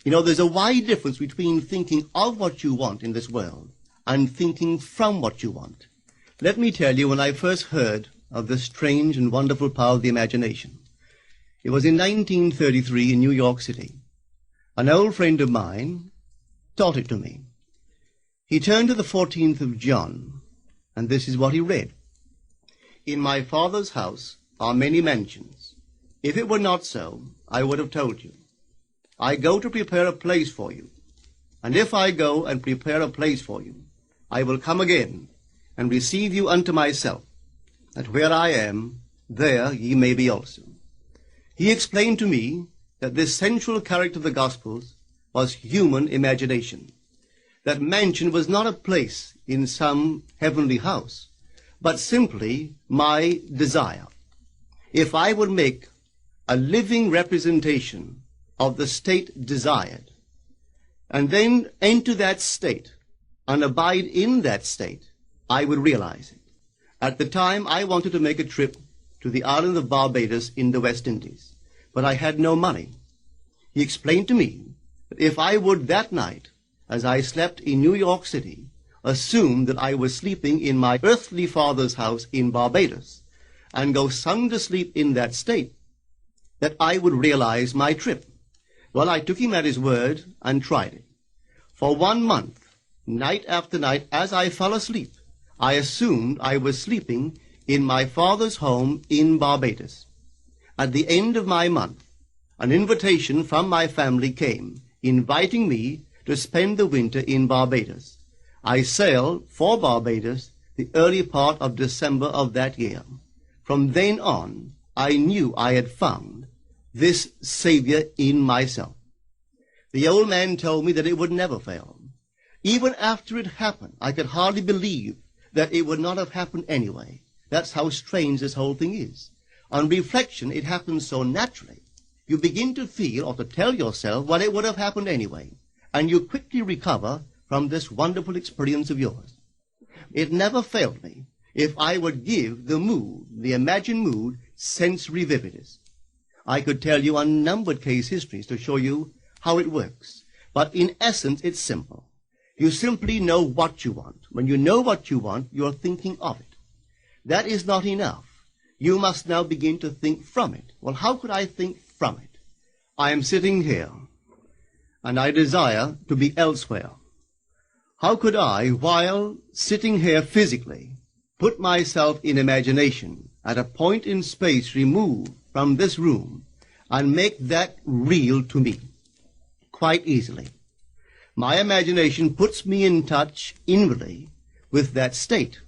You know, there's a wide difference between thinking of what you want in this world and thinking from what you want. Let me tell you, when I first heard of the strange and wonderful power of the imagination, it was in 1933 in New York City. An old friend of mine taught it to me. He turned to the 14th of John, and this is what he read. In my Father's house are many mansions. If it were not so, I would have told you. I go to prepare a place for you. And if I go and prepare a place for you, I will come again and receive you unto myself, that where I am, there ye may be also. He explained to me that this central character of the Gospels was human imagination. That mansion was not a place in some heavenly house, but simply my desire. If I would make a living representation of the state desired, and then enter that state and abide in that state, I would realize it. At the time, I wanted to make a trip to the island of Barbados in the West Indies, but I had no money. He explained to me that if I would that night, as I slept in New York City, assume that I was sleeping in my earthly father's house in Barbados, and go sound asleep in that state, that I would realize my trip. Well, I took him at his word and tried it. For 1 month, night after night, as I fell asleep, I assumed I was sleeping in my father's home in Barbados. At the end of my month, an invitation from my family came, inviting me to spend the winter in Barbados. I sailed for Barbados the early part of December of that year. From then on, I knew I had found this Savior in myself. The old man told me that it would never fail. Even after it happened, I could hardly believe that it would not have happened anyway. That's how strange this whole thing is. On reflection, it happens so naturally. You begin to feel or to tell yourself, well, it would have happened anyway. And you quickly recover from this wonderful experience of yours. It never failed me if I would give the mood, the imagined mood, sensory vividness. I could tell you unnumbered case histories to show you how it works. But in essence, it's simple. You simply know what you want. When you know what you want, you're thinking of it. That is not enough. You must now begin to think from it. Well, how could I think from it? I am sitting here, and I desire to be elsewhere. How could I, while sitting here physically, put myself in imagination at a point in space removed from this room and make that real to me? Quite easily. My imagination puts me in touch inwardly with that state.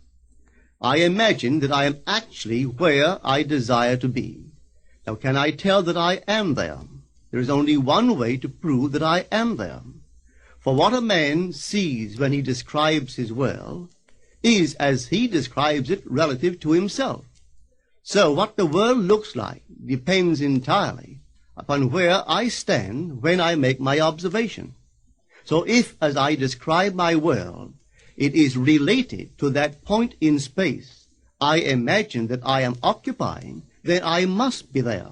I imagine that I am actually where I desire to be. Now, can I tell that I am there? There is only one way to prove that I am there. For what a man sees when he describes his world is as he describes it relative to himself. So what the world looks like depends entirely upon where I stand when I make my observation. So if, as I describe my world, it is related to that point in space I imagine that I am occupying, then I must be there.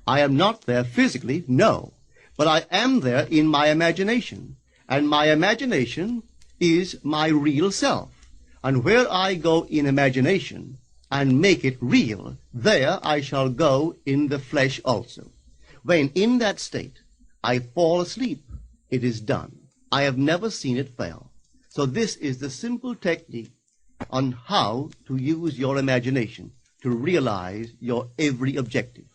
I am not there physically, no, but I am there in my imagination, and my imagination is my real self. And where I go in imagination and make it real, there I shall go in the flesh also. When in that state I fall asleep, it is done. I have never seen it fail. So this is the simple technique on how to use your imagination to realize your every objective.